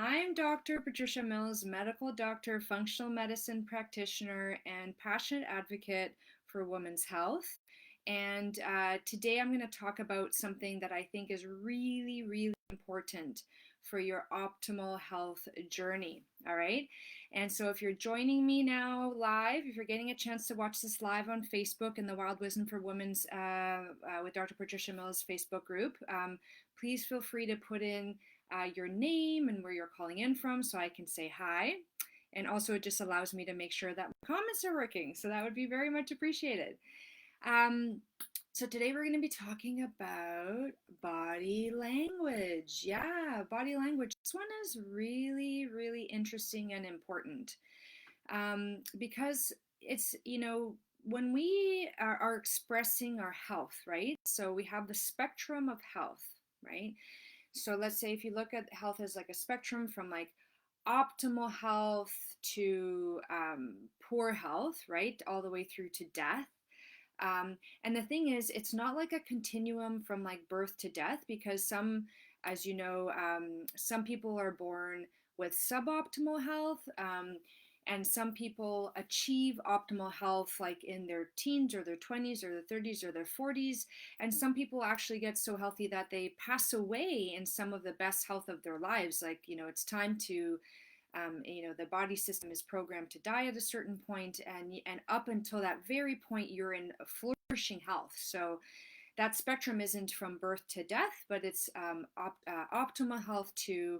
I'm Dr. Patricia Mills, medical doctor, functional medicine practitioner, and passionate advocate for women's health. And today I'm going to talk about something that I think is really, really important for your optimal health journey. All right. And so if you're joining me now live, if you're getting a chance to watch this live on Facebook in the Wild Wisdom for Women's with Dr. Patricia Mills Facebook group, please feel free to put in your name and where you're calling in from so I can say hi. And also, it just allows me to make sure that my comments are working. So that would be very much appreciated. Um, so today we're going to be talking about body language. Yeah, body language. This one is really, really interesting and important because it's, when we are expressing our health, right? So we have the spectrum of health, right? So let's say if you look at health as like a spectrum from like optimal health to poor health, right? All the way through to death. And the thing is, it's not like a continuum from like birth to death because as you know, some people are born with suboptimal health. And some people achieve optimal health like in their teens or their 20s or their 30s or their 40s. And some people actually get so healthy that they pass away in some of the best health of their lives. Like, it's time to the body system is programmed to die at a certain point, and up until that very point, you're in flourishing health. So that spectrum isn't from birth to death, but it's optimal health to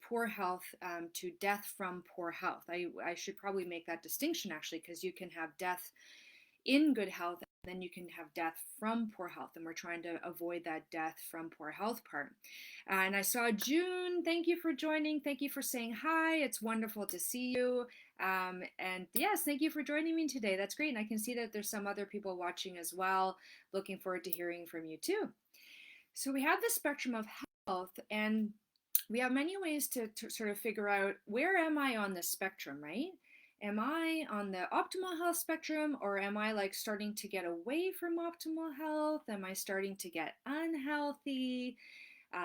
poor health to death from poor health. I should probably make that distinction actually, because you can have death in good health, and then you can have death from poor health, and we're trying to avoid that death from poor health part. And I saw June. Thank you for joining. Thank you for saying hi. It's wonderful to see you. And yes, thank you for joining me today. That's great. And I can see that there's some other people watching as well. Looking forward to hearing from you too. So we have the spectrum of health, and we have many ways to sort of figure out, where am I on the spectrum, right? Am I on the optimal health spectrum, or am I like starting to get away from optimal health? Am I starting to get unhealthy,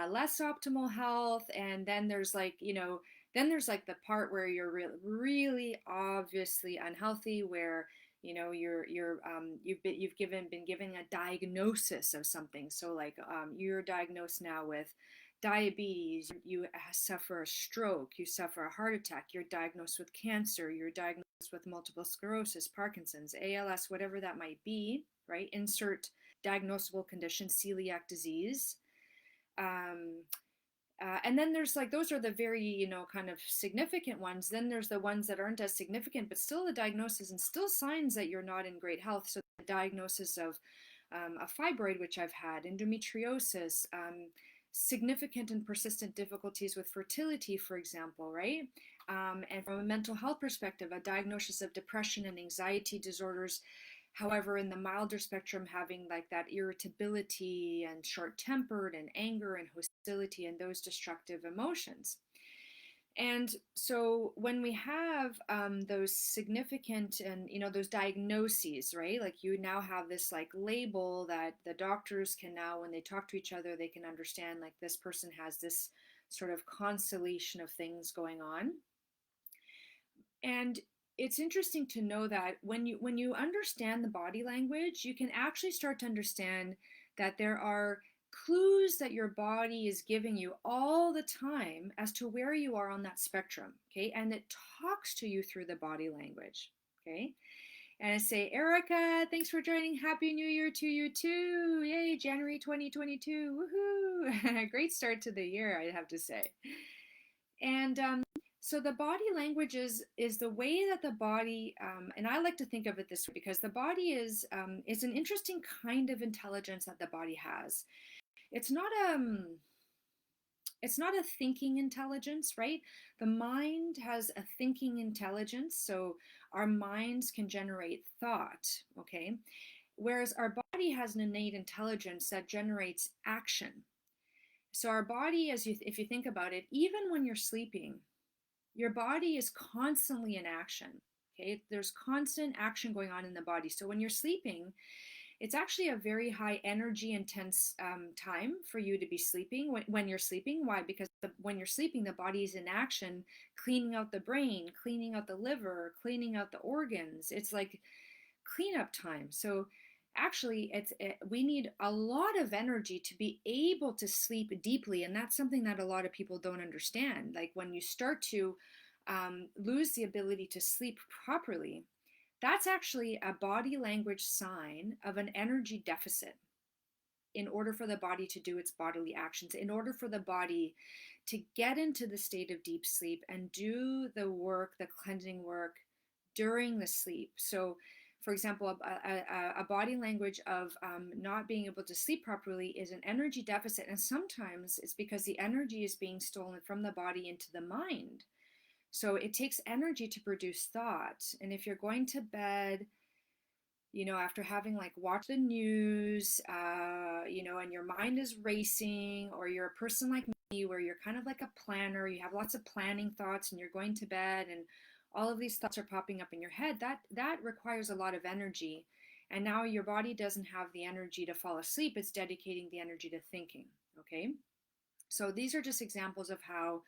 less optimal health? And then there's like, the part where you're really obviously unhealthy, where been given a diagnosis of something. So like you're diagnosed now with diabetes, you suffer a stroke, you suffer a heart attack, you're diagnosed with cancer, you're diagnosed with multiple sclerosis, Parkinson's, ALS, whatever that might be, right? Insert diagnosable condition, celiac disease. And then there's like, those are the very, kind of significant ones. Then there's the ones that aren't as significant, but still the diagnosis and still signs that you're not in great health. So the diagnosis of a fibroid, which I've had, endometriosis, significant and persistent difficulties with fertility, for example, right? And from a mental health perspective, a diagnosis of depression and anxiety disorders. However, in the milder spectrum, having like that irritability and short-tempered and anger and hostility and those destructive emotions. And so when we have those significant and, those diagnoses, right? Like you now have this like label that the doctors can now, when they talk to each other, they can understand like this person has this sort of constellation of things going on. And it's interesting to know that when you understand the body language, you can actually start to understand that there are clues that your body is giving you all the time as to where you are on that spectrum, okay? And it talks to you through the body language, okay? And I say, Erica, thanks for joining. Happy New Year to you too. Yay, January 2022. Woohoo. Great start to the year, I have to say. And so the body language is the way that the body, and I like to think of it this way, because the body is an interesting kind of intelligence that the body has. It's not a thinking intelligence, right? The mind has a thinking intelligence, so our minds can generate thought, okay? Whereas our body has an innate intelligence that generates action. So our body, if you think about it, even when you're sleeping, your body is constantly in action, okay? There's constant action going on in the body. So when you're sleeping, it's actually a very high energy intense time for you to be sleeping when you're sleeping. Why? Because when you're sleeping, the body is in action, cleaning out the brain, cleaning out the liver, cleaning out the organs. It's like cleanup time. So actually we need a lot of energy to be able to sleep deeply, and that's something that a lot of people don't understand. Like when you start to lose the ability to sleep properly, that's actually a body language sign of an energy deficit. In order for the body to do its bodily actions, in order for the body to get into the state of deep sleep and do the work, the cleansing work during the sleep. So, for example, a body language of not being able to sleep properly is an energy deficit. And sometimes it's because the energy is being stolen from the body into the mind. So it takes energy to produce thought. And if you're going to bed, after having like watched the news, and your mind is racing, or you're a person like me where you're kind of like a planner, you have lots of planning thoughts and you're going to bed and all of these thoughts are popping up in your head, that requires a lot of energy. And now your body doesn't have the energy to fall asleep, it's dedicating the energy to thinking. Okay. So these are just examples of how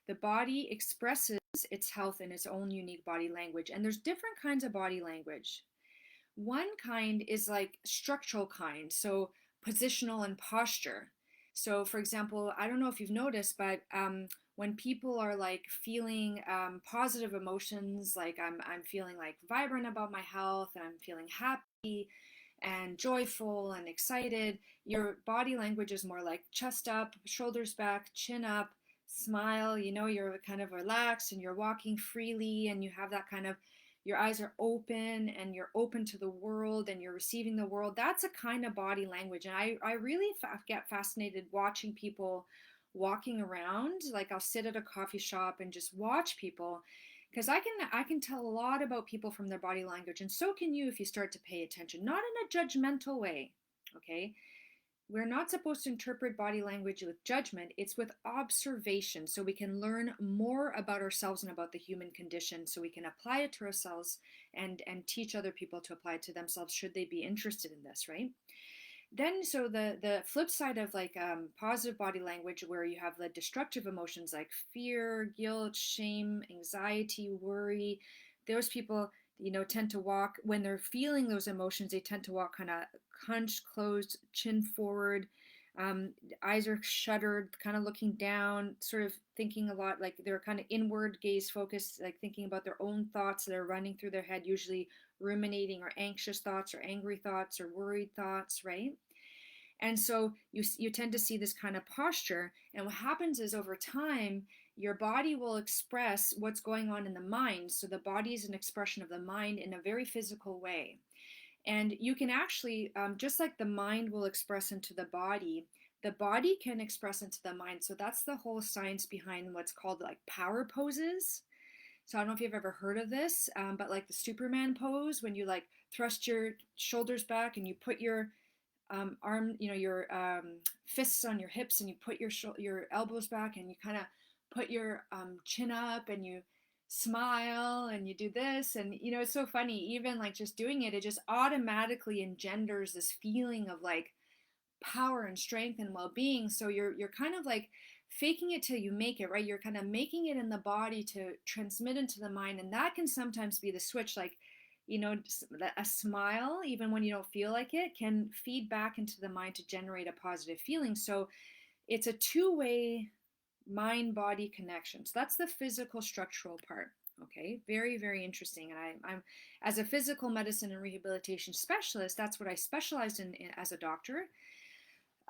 the body expresses its health in its own unique body language. And there's different kinds of body language. One kind is like structural kind, so positional and posture. So, for example, I don't know if you've noticed, but when people are like feeling positive emotions, like I'm feeling like vibrant about my health, and I'm feeling happy and joyful and excited, your body language is more like chest up, shoulders back, chin up, smile. You're kind of relaxed and you're walking freely, and you have that kind of, your eyes are open and you're open to the world and you're receiving the world. That's a kind of body language. And I really get fascinated watching people walking around. Like I'll sit at a coffee shop and just watch people, because I can tell a lot about people from their body language, and so can you if you start to pay attention, not in a judgmental way. Okay. We're not supposed to interpret body language with judgment, it's with observation, so we can learn more about ourselves and about the human condition, so we can apply it to ourselves and teach other people to apply it to themselves should they be interested in this, right? Then, so the flip side of like positive body language, where you have the destructive emotions like fear, guilt, shame, anxiety, worry, those people, tend to walk, when they're feeling those emotions, they tend to walk kind of hunched, closed, chin forward, um, eyes are shuttered, kind of looking down, sort of thinking a lot, like they're kind of inward gaze focused, like thinking about their own thoughts that are running through their head, usually ruminating or anxious thoughts or angry thoughts or worried thoughts, right? And so you tend to see this kind of posture. And what happens is over time, your body will express what's going on in the mind. So the body is an expression of the mind in a very physical way. And you can actually, just like the mind will express into the body can express into the mind. So that's the whole science behind what's called like power poses. So I don't know if you've ever heard of this, but like the Superman pose, when you like thrust your shoulders back and you put your your fists on your hips, and you put your elbows back, and you kind of put your chin up, and you smile, and you do this, and it's so funny. Even like just doing it, it just automatically engenders this feeling of like power and strength and well-being. So you're kind of like faking it till you make it, right? You're kind of making it in the body to transmit into the mind, and that can sometimes be the switch. Like, a smile, even when you don't feel like it, can feed back into the mind to generate a positive feeling. So it's a two-way mind body connection. So that's the physical structural part. Okay, very, very interesting. And I'm as a physical medicine and rehabilitation specialist, that's what I specialized in as a doctor.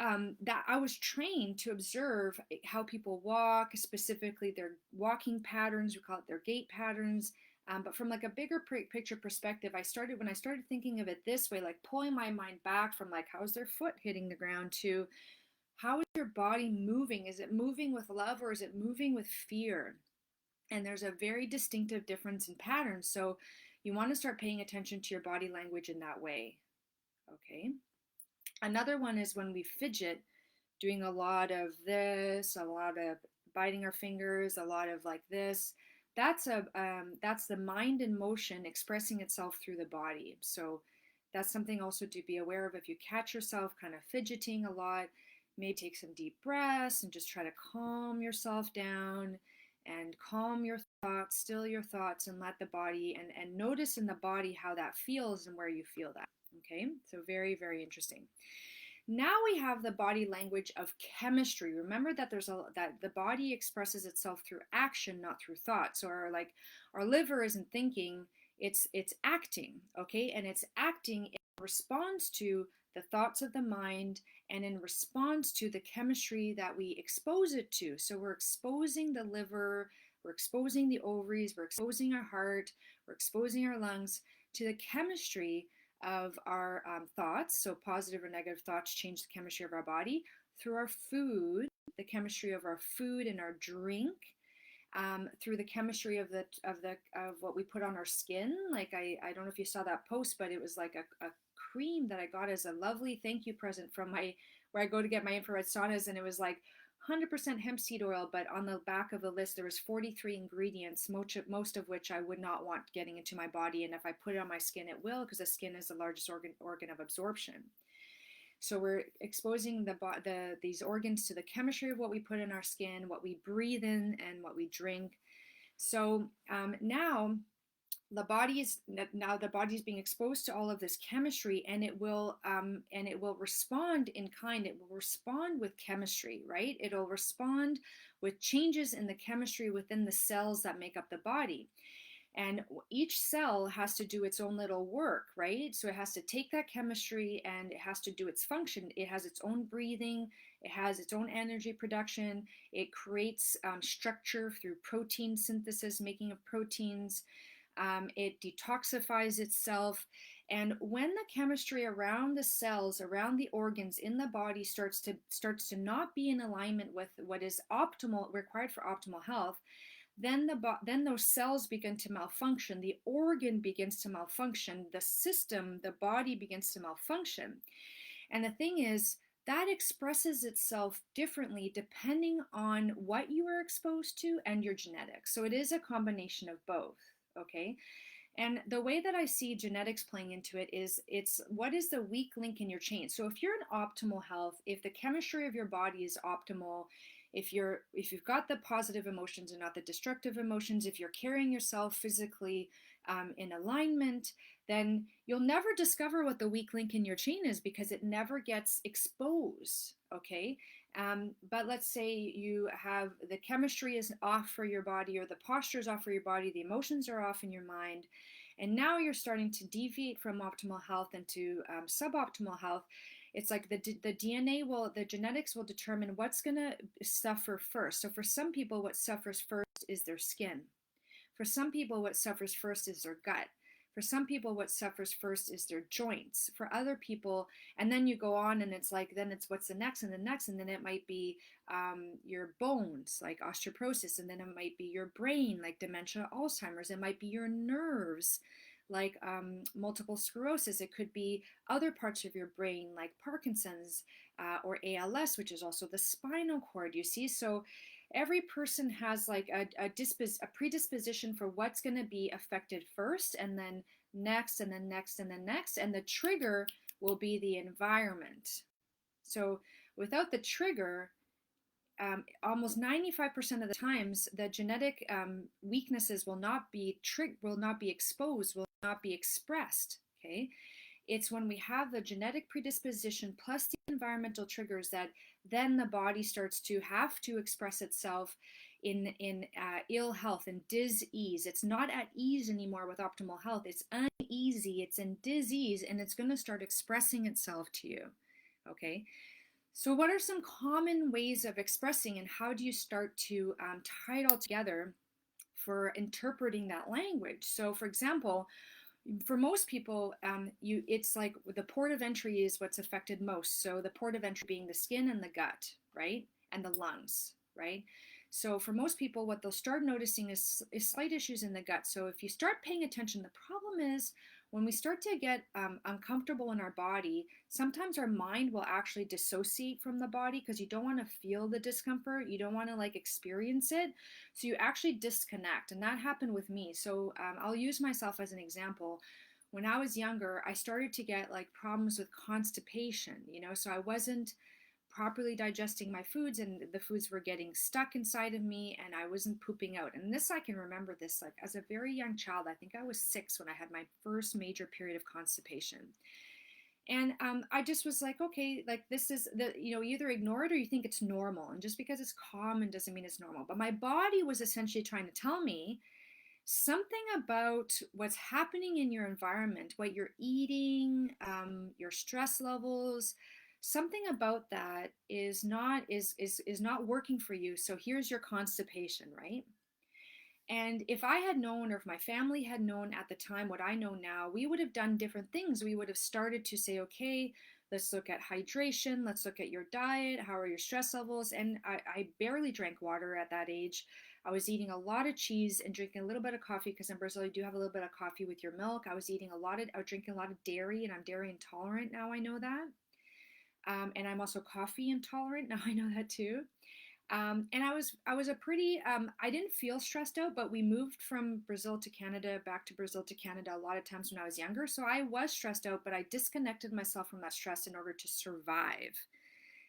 That I was trained to observe how people walk, specifically their walking patterns. We call it their gait patterns. But from like a bigger picture perspective, when I started thinking of it this way, like pulling my mind back from like how's their foot hitting the ground to how is your body moving? Is it moving with love or is it moving with fear? And there's a very distinctive difference in patterns. So you want to start paying attention to your body language in that way. Okay. Another one is when we fidget, doing a lot of this, a lot of biting our fingers, a lot of like this. That's the mind in motion expressing itself through the body. So that's something also to be aware of. If you catch yourself kind of fidgeting a lot, maybe take some deep breaths and just try to calm yourself down and calm your thoughts, still your thoughts, and let the body and notice in the body how that feels and where you feel that. Okay, so very, very interesting. Now we have the body language of chemistry. Remember that that the body expresses itself through action, not through thought. So our liver isn't thinking, it's acting, okay? And it's acting in response to the thoughts of the mind and in response to the chemistry that we expose it to. So we're exposing the liver, we're exposing the ovaries, we're exposing our heart, we're exposing our lungs to the chemistry of our thoughts. So positive or negative thoughts change the chemistry of our body through our food, the chemistry of our food and our drink, through the chemistry of what we put on our skin. Like I don't know if you saw that post, but it was like a cream that I got as a lovely thank you present from where I go to get my infrared saunas, and it was like 100% hemp seed oil, but on the back of the list there was 43 ingredients, most of which I would not want getting into my body, and if I put it on my skin it will, because the skin is the largest organ of absorption. So we're exposing these organs to the chemistry of what we put in our skin, what we breathe in, and what we drink. So now the body's being exposed to all of this chemistry, and it will respond in kind. It will respond with chemistry, right? It'll respond with changes in the chemistry within the cells that make up the body. And each cell has to do its own little work, right? So it has to take that chemistry and it has to do its function. It has its own breathing, it has its own energy production, it creates structure through protein synthesis, making of proteins. It detoxifies itself. And when the chemistry around the cells, around the organs in the body starts to not be in alignment with what is optimal, required for optimal health, then those cells begin to malfunction, the organ begins to malfunction, the system, the body begins to malfunction. And the thing is, that expresses itself differently depending on what you are exposed to and your genetics. So it is a combination of both, okay? And the way that I see genetics playing into it is it's what is the weak link in your chain. So if you're in optimal health, if the chemistry of your body is optimal, if you've got the positive emotions and not the destructive emotions, if you're carrying yourself physically in alignment, then you'll never discover what the weak link in your chain is because it never gets exposed, okay? But let's say you have the chemistry is off for your body, or the posture is off for your body, the emotions are off in your mind, and now you're starting to deviate from optimal health into suboptimal health. It's like the genetics will determine what's going to suffer first. So for some people, what suffers first is their skin. For some people, what suffers first is their gut. For some people, what suffers first is their joints. For other people, and then you go on and it's like, then it's what's the next and the next, and then it might be your bones, like osteoporosis, and then it might be your brain, like dementia, Alzheimer's. It might be your nerves, like multiple sclerosis. It could be other parts of your brain, like Parkinson's or ALS, which is also the spinal cord, you see. So every person has like a predisposition for what's going to be affected first, and then next, and then next, and then next. And the trigger will be the environment. So without the trigger, almost 95% of the times, the genetic weaknesses will not be exposed, will not be expressed. Okay, it's when we have the genetic predisposition plus the environmental triggers that then the body starts to have to express itself in ill health and dis-ease. It's not at ease anymore with optimal health. It's uneasy. It's in dis-ease, and it's going to start expressing itself to you. Okay. So what are some common ways of expressing, and how do you start to tie it all together for interpreting that language? So for example, for most people, it's like the port of entry is what's affected most. So the port of entry being the skin and the gut, right? And the lungs, right? So for most people, what they'll start noticing is slight issues in the gut. So if you start paying attention, the problem is when we start to get uncomfortable in our body, sometimes our mind will actually dissociate from the body because you don't want to feel the discomfort. You don't want to like experience it. So you actually disconnect. And that happened with me. So I'll use myself as an example. when I was younger, I started to get like problems with constipation, so I wasn't properly digesting my foods, and the foods were getting stuck inside of me, and I wasn't pooping out. And this, I can remember this like as a very young child. I think I was 6 when I had my first major period of constipation. And I just was like, okay, like this is you either ignore it or you think it's normal. And just because it's common doesn't mean it's normal. But my body was essentially trying to tell me something about what's happening in your environment, what you're eating, your stress levels. Something about that is not working for you. So here's your constipation, right? And if I had known, or if my family had known at the time what I know now, we would have done different things. We would have started to say, okay, let's look at hydration. Let's look at your diet. How are your stress levels? And I barely drank water at that age. I was eating a lot of cheese and drinking a little bit of coffee, because in Brazil you do have a little bit of coffee with your milk. I was drinking a lot of dairy, and I'm dairy intolerant now. I know that. And I'm also coffee intolerant. Now I know that too. And I was a pretty, I didn't feel stressed out, but we moved from Brazil to Canada, back to Brazil to Canada a lot of times when I was younger. So I was stressed out, but I disconnected myself from that stress in order to survive.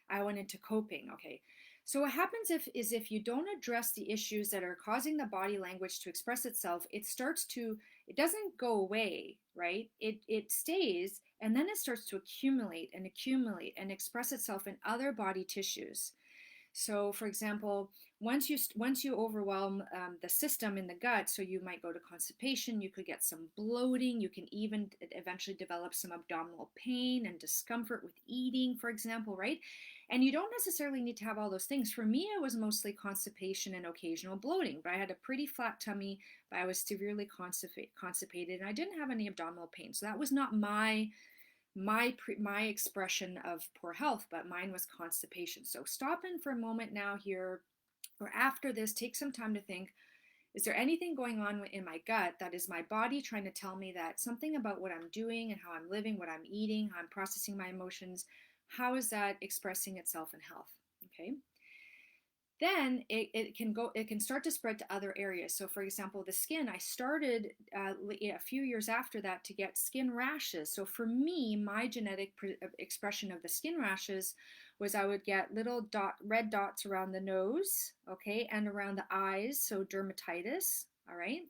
I went into coping. Okay. So what happens if you don't address the issues that are causing the body language to express itself, it doesn't go away, right? It stays, and then it starts to accumulate and express itself in other body tissues. So, for example, once you overwhelm the system in the gut, so you might go to constipation, you could get some bloating, you can even eventually develop some abdominal pain and discomfort with eating, for example, right? And you don't necessarily need to have all those things. For me, it was mostly constipation and occasional bloating, but I had a pretty flat tummy, but I was severely constipated, and I didn't have any abdominal pain. So that was not my expression of poor health, but mine was constipation. So stop in for a moment now here, or after this, take some time to think, is there anything going on in my gut that is my body trying to tell me that something about what I'm doing and how I'm living, what I'm eating, how I'm processing my emotions, how is that expressing itself in health? Okay. Then it can start to spread to other areas. So for example, the skin, I started a few years after that to get skin rashes. So for me, my genetic expression of the skin rashes was I would get little red dots around the nose, okay, and around the eyes, so dermatitis, all right.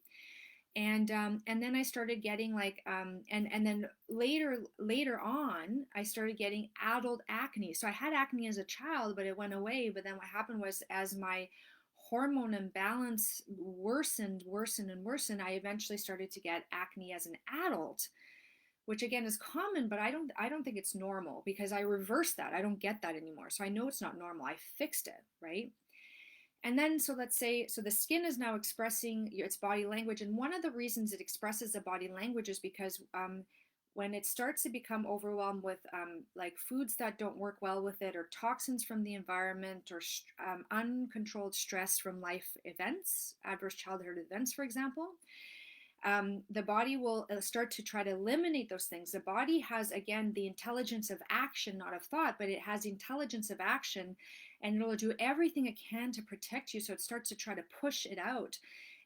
And then I started getting like and then later on I started getting adult acne. So I had acne as a child, but it went away. But then what happened was, as my hormone imbalance worsened, I eventually started to get acne as an adult, which again is common, but I don't think it's normal, because I reversed that. I don't get that anymore. So I know it's not normal. I fixed it, right? And then, so let's say, so the skin is now expressing its body language. And one of the reasons it expresses the body language is because when it starts to become overwhelmed with like foods that don't work well with it, or toxins from the environment, or uncontrolled stress from life events, adverse childhood events, for example, the body will start to try to eliminate those things. The body has, again, the intelligence of action, not of thought, but it has the intelligence of action, and it'll do everything it can to protect you. So it starts to try to push it out.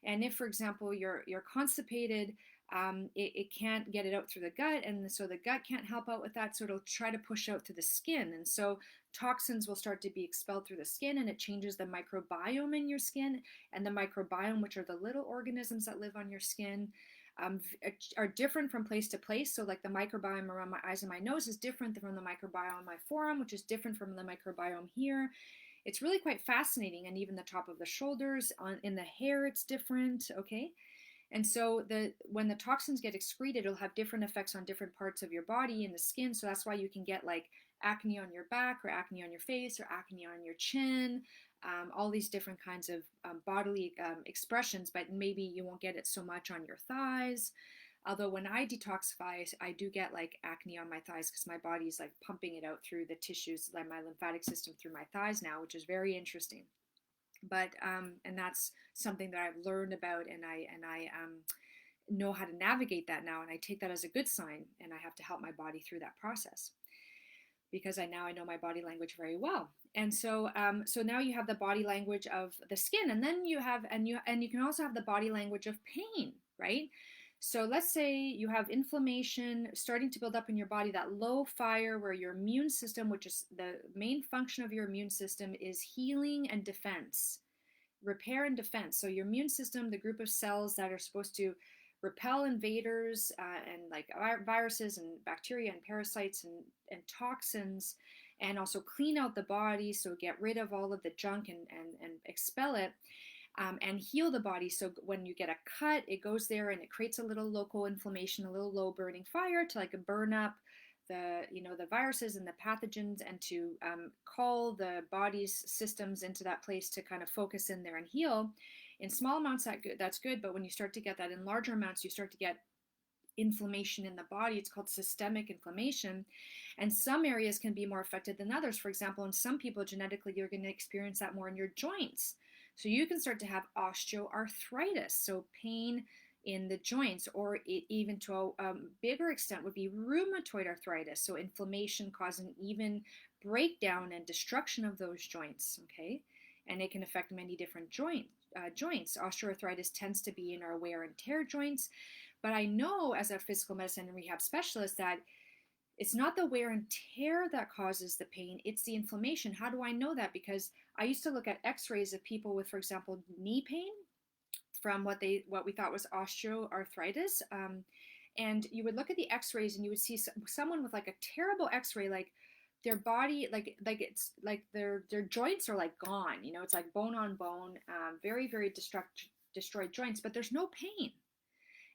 And if, for example, you're constipated, it can't get it out through the gut, and so the gut can't help out with that. So it'll try to push out through the skin, and so toxins will start to be expelled through the skin, and it changes the microbiome in your skin. And the microbiome, which are the little organisms that live on your skin, are different from place to place. So like the microbiome around my eyes and my nose is different from the microbiome on my forearm, which is different from the microbiome here. It's really quite fascinating. And even the top of the shoulders, in the hair, it's different. Okay. And so when the toxins get excreted, it'll have different effects on different parts of your body and the skin. So that's why you can get like acne on your back, or acne on your face, or acne on your chin, all these different kinds of bodily expressions, but maybe you won't get it so much on your thighs. Although when I detoxify, I do get like acne on my thighs, because my body's like pumping it out through the tissues, like my lymphatic system through my thighs now, which is very interesting. But and that's something that I've learned about, and I know how to navigate that now, and I take that as a good sign, and I have to help my body through that process, because I know my body language very well. And so so now you have the body language of the skin, and then you can also have the body language of pain, right? So let's say you have inflammation starting to build up in your body, that low fire where your immune system, which is the main function of your immune system, is healing and defense, repair and defense. So your immune system, the group of cells that are supposed to repel invaders and like viruses and bacteria and parasites and toxins, and also clean out the body, so get rid of all of the junk and expel it, and heal the body. So when you get a cut, it goes there and it creates a little local inflammation, a little low burning fire to like burn up the viruses and the pathogens, and to call the body's systems into that place to kind of focus in there and heal. In small amounts, that's good, but when you start to get that in larger amounts, you start to get inflammation in the body. It's called systemic inflammation, and some areas can be more affected than others. For example, in some people, genetically, you're going to experience that more in your joints. So you can start to have osteoarthritis, so pain in the joints, or even to a bigger extent would be rheumatoid arthritis, so inflammation causing even breakdown and destruction of those joints. Okay, and it can affect many different joints. Osteoarthritis tends to be in our wear and tear joints, but I know as a physical medicine and rehab specialist that it's not the wear and tear that causes the pain, it's the inflammation. How do I know that? Because I used to look at x-rays of people with, for example, knee pain from what we thought was osteoarthritis. And you would look at the x-rays and you would see someone with like a terrible x-ray, like their body, like it's like their joints are like gone, it's like bone on bone, very, very destroyed joints, but there's no pain.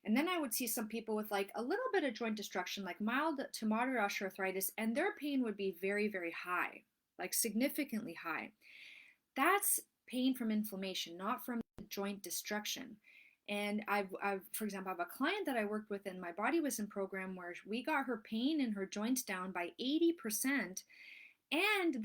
And then I would see some people with like a little bit of joint destruction, like mild to moderate osteoarthritis, and their pain would be very, very high, like significantly high. That's pain from inflammation, not from joint destruction. And for example, I have a client that I worked with in my body wisdom program where we got her pain in her joints down by 80%. And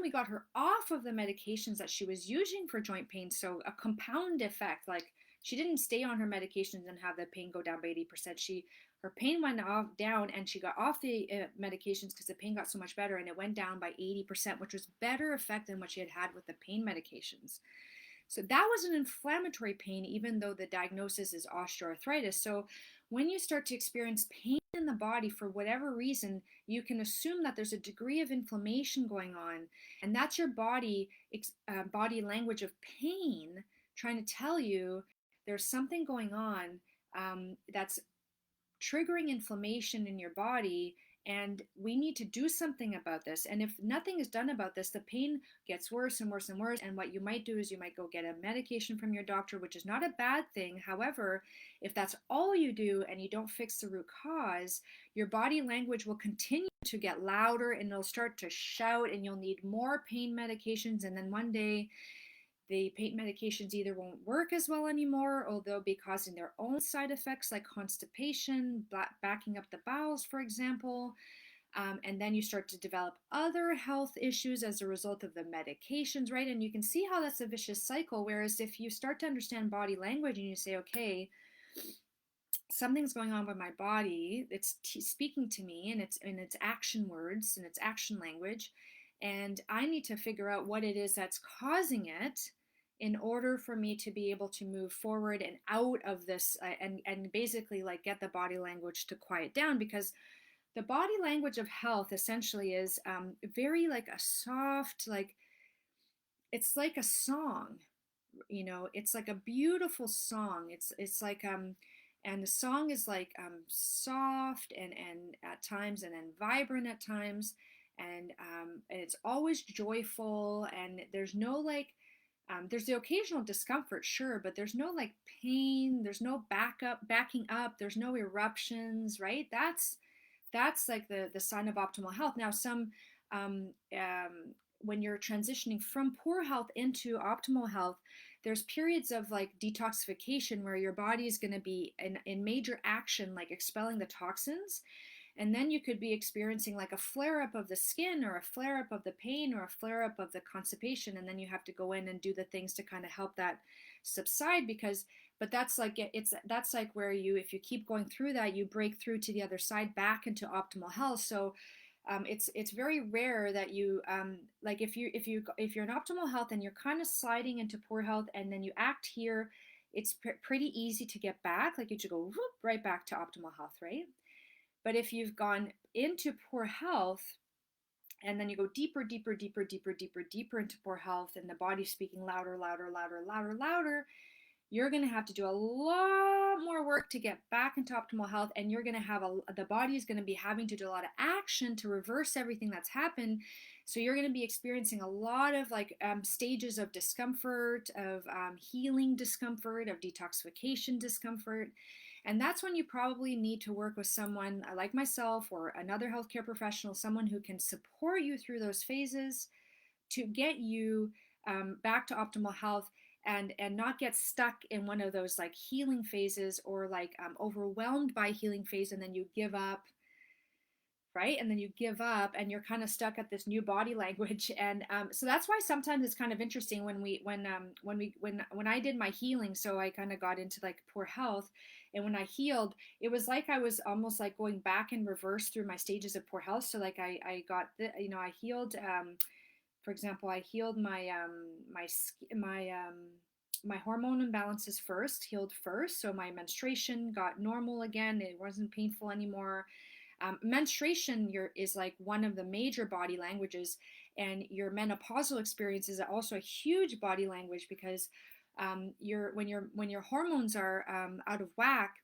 we got her off of the medications that she was using for joint pain. So a compound effect, like she didn't stay on her medications and have the pain go down by 80%. Her pain went down, and she got off the medications because the pain got so much better, and it went down by 80%, which was better effect than what she had with the pain medications. So that was an inflammatory pain, even though the diagnosis is osteoarthritis. So when you start to experience pain in the body for whatever reason, you can assume that there's a degree of inflammation going on, and that's your body language of pain trying to tell you there's something going on that's triggering inflammation in your body, and we need to do something about this. And if nothing is done about this, the pain gets worse and worse and worse. And what you might do is you might go get a medication from your doctor, which is not a bad thing. However, if that's all you do and you don't fix the root cause, your body language will continue to get louder, and it'll start to shout, and you'll need more pain medications. And then one day the pain medications either won't work as well anymore, or they'll be causing their own side effects like constipation, backing up the bowels, for example. And then you start to develop other health issues as a result of the medications, right? And you can see how that's a vicious cycle. Whereas if you start to understand body language and you say, okay, something's going on with my body, it's speaking to me, and it's action words and it's action language, and I need to figure out what it is that's causing it in order for me to be able to move forward and out of this, and basically like get the body language to quiet down. Because the body language of health essentially is very like a soft, like it's like a song, it's like a beautiful song. It's like and the song is like soft and at times, and then vibrant at times, and it's always joyful, and there's no like there's the occasional discomfort, sure, but there's no like pain, there's no backing up, there's no eruptions, right? That's like the sign of optimal health. Now um, um, when you're transitioning from poor health into optimal health, there's periods of like detoxification where your body is going to be in major action, like expelling the toxins. And then you could be experiencing like a flare up of the skin, or a flare up of the pain, or a flare up of the constipation. And then you have to go in and do the things to kind of help that subside, but that's like, that's like where if you keep going through that, you break through to the other side back into optimal health. So it's very rare that you like if you're in optimal health and you're kind of sliding into poor health, and then you act here it's pretty easy to get back. Like you just go whoop, right back to optimal health, right? But if you've gone into poor health and then you go deeper, deeper, deeper, deeper, deeper, deeper into poor health, and the body's speaking louder, louder, louder, louder, louder, you're going to have to do a lot more work to get back into optimal health, and you're going to have the body is going to be having to do a lot of action to reverse everything that's happened. So you're going to be experiencing a lot of like stages of discomfort, of healing discomfort, of detoxification discomfort. And that's when you probably need to work with someone like myself or another healthcare professional, someone who can support you through those phases to get you back to optimal health, and not get stuck in one of those like healing phases, or like overwhelmed by healing phase, and then you give up, right? And then you give up and you're kind of stuck at this new body language. And so that's why sometimes it's kind of interesting when I did my healing. So I kind of got into like poor health, and when I healed, it was like I was almost like going back in reverse through my stages of poor health. So like I got I healed, for example, I healed my hormone imbalances first, healed first. So my menstruation got normal again. It wasn't painful anymore. Menstruation is like one of the major body languages, and your menopausal experience is also a huge body language, because when your hormones are out of whack,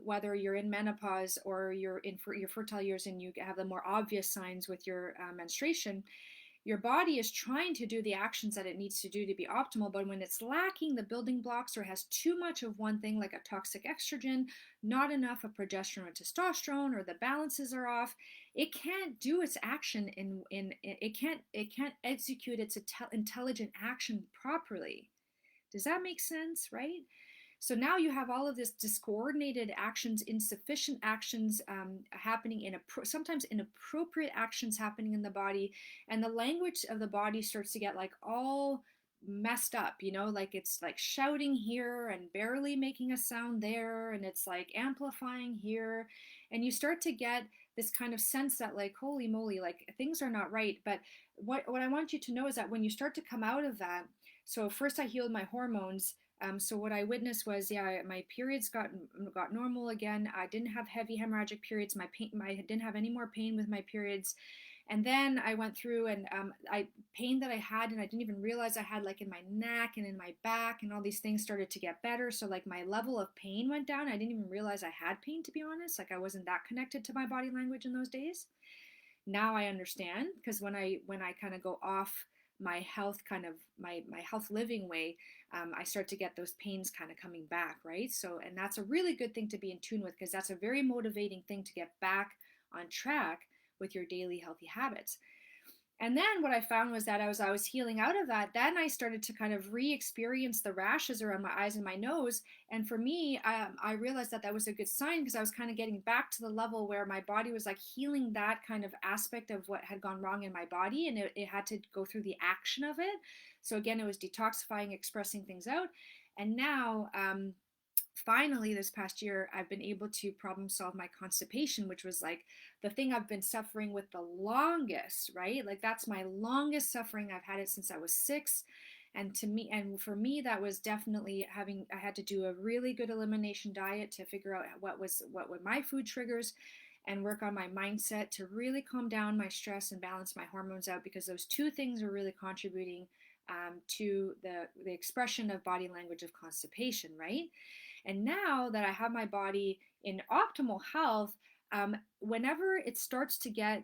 whether you're in menopause or you're in for your fertile years and you have the more obvious signs with your menstruation, your body is trying to do the actions that it needs to do to be optimal, but when it's lacking the building blocks or has too much of one thing, like a toxic estrogen, not enough of progesterone or testosterone, or the balances are off, it can't do its action it can't execute its intelligent action properly. Does that make sense, right? So now you have all of this discoordinated actions, insufficient actions happening, sometimes inappropriate actions happening in the body, and the language of the body starts to get like all messed up, like it's like shouting here and barely making a sound there, and it's like amplifying here, and you start to get this kind of sense that like, holy moly, like things are not right. But what I want you to know is that when you start to come out of that, so first I healed my hormones. So what I witnessed was, yeah, my periods got normal again. I didn't have heavy hemorrhagic periods. I didn't have any more pain with my periods. And then I went through, and pain that I had, and I didn't even realize I had, like in my neck and in my back, and all these things started to get better. So like my level of pain went down. I didn't even realize I had pain, to be honest. Like I wasn't that connected to my body language in those days. Now I understand, because when I kind of go off my health, kind of my health living way, I start to get those pains kind of coming back, right? So, and that's a really good thing to be in tune with, because that's a very motivating thing to get back on track with your daily healthy habits. And then what I found was that I was healing out of that, then I started to kind of re-experience the rashes around my eyes and my nose. And for me, I realized that was a good sign, because I was kind of getting back to the level where my body was like healing that kind of aspect of what had gone wrong in my body, and it had to go through the action of it. So again, it was detoxifying, expressing things out. And now, finally, this past year, I've been able to problem solve my constipation, which was like the thing I've been suffering with the longest, right? Like that's my longest suffering. I've had it since I was 6. And for me, that was definitely I had to do a really good elimination diet to figure out what were my food triggers, and work on my mindset to really calm down my stress and balance my hormones out, because those two things are really contributing to the expression of body language of constipation, right? And now that I have my body in optimal health, whenever it starts to get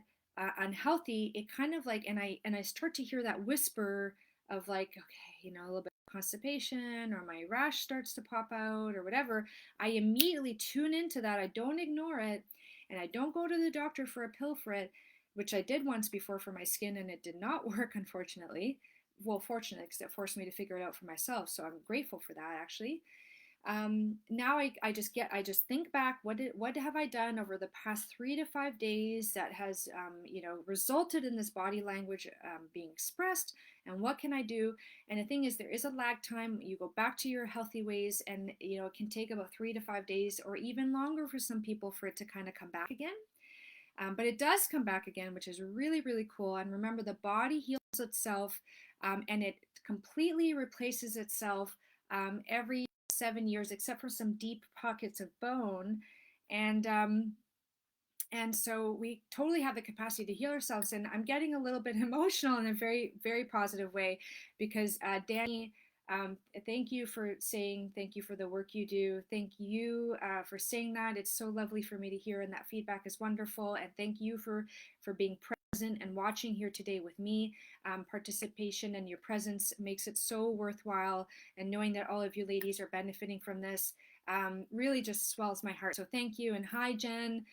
unhealthy, it kind of like, and I start to hear that whisper of like, okay, a little bit of constipation, or my rash starts to pop out or whatever, I immediately tune into that. I don't ignore it, and I don't go to the doctor for a pill for it, which I did once before for my skin, and it did not work, unfortunately. Well, fortunately, because it forced me to figure it out for myself. So I'm grateful for that, actually. Now I just think back, what have I done over the past 3 to 5 days that has resulted in this body language being expressed, and what can I do? And the thing is, there is a lag time. You go back to your healthy ways, and it can take about 3 to 5 days, or even longer for some people, for it to kind of come back again. But it does come back again, which is really, really cool. And remember, the body heals itself, and it completely replaces itself every 7 years, except for some deep pockets of bone. And so we totally have the capacity to heal ourselves. And I'm getting a little bit emotional in a very, very positive way because Danny, thank you for saying thank you for the work you do. Thank you for saying that. It's so lovely for me to hear, and that feedback is wonderful. And thank you for being present and watching here today with me. Participation and your presence makes it so worthwhile. And knowing that all of you ladies are benefiting from this really just swells my heart. So thank you. And hi, Jen.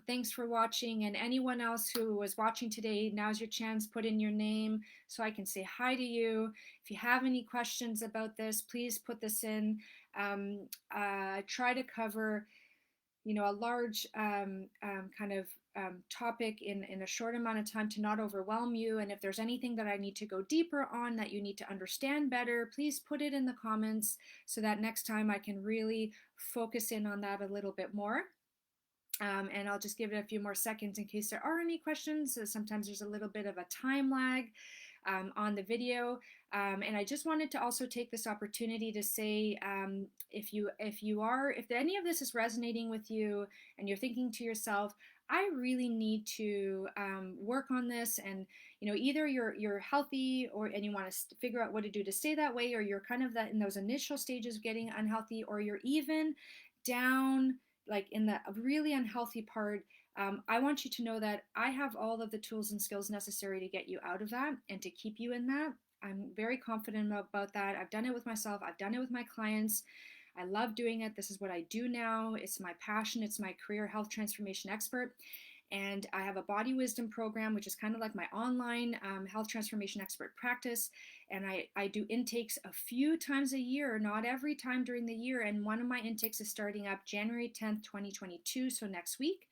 Thanks for watching, and anyone else who was watching today, now's your chance. Put in your name so I can say hi to you. If you have any questions about this, please put this in. Try to cover, a large kind of topic in a short amount of time to not overwhelm you. And if there's anything that I need to go deeper on that you need to understand better, please put it in the comments so that next time I can really focus in on that a little bit more. And I'll just give it a few more seconds in case there are any questions. So sometimes there's a little bit of a time lag on the video. And I just wanted to also take this opportunity to say, if any of this is resonating with you and you're thinking to yourself, I really need to work on this, and either you're healthy and you want to figure out what to do to stay that way, or you're kind of in those initial stages of getting unhealthy, or you're even down like in the really unhealthy part, I want you to know that I have all of the tools and skills necessary to get you out of that and to keep you in that. I'm very confident about that. I've done it with myself. I've done it with my clients. I love doing it. This is what I do now. It's my passion. It's my career health transformation expert. And I have a body wisdom program, which is kind of like my online health transformation expert practice. And I do intakes a few times a year, not every time during the year. And one of my intakes is starting up January 10th, 2022, so next week.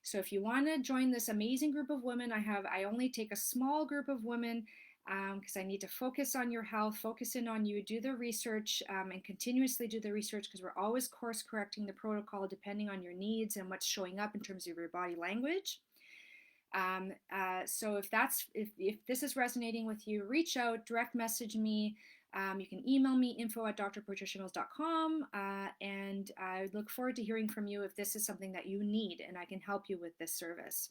So if you want to join this amazing group of women, I only take a small group of women because I need to focus on your health, focus in on you, do the research, and continuously do the research, because we're always course correcting the protocol depending on your needs and what's showing up in terms of your body language. So if this is resonating with you, reach out, direct message me. You can email me, info@drpatriciamills.com, and I look forward to hearing from you if this is something that you need and I can help you with this service.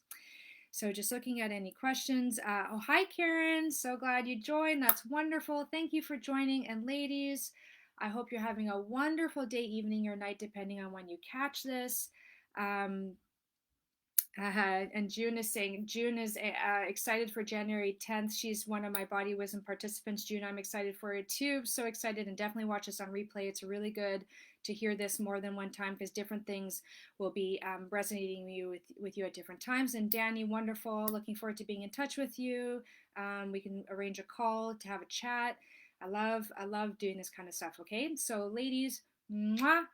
So just looking at any questions. Oh, hi, Karen. So glad you joined. That's wonderful. Thank you for joining. And ladies, I hope you're having a wonderful day, evening, or night, depending on when you catch this. And June is saying, June is excited for January 10th. She's one of my Body Wisdom participants. June, I'm excited for it too. So excited, and definitely watch this on replay. It's really good to hear this more than one time, because different things will be resonating with you at different times. And Danny, wonderful. Looking forward to being in touch with you. We can arrange a call to have a chat. I love doing this kind of stuff. Okay, so ladies, mwah.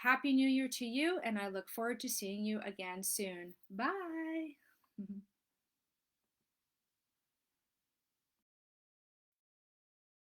Happy New Year to you, and I look forward to seeing you again soon. Bye.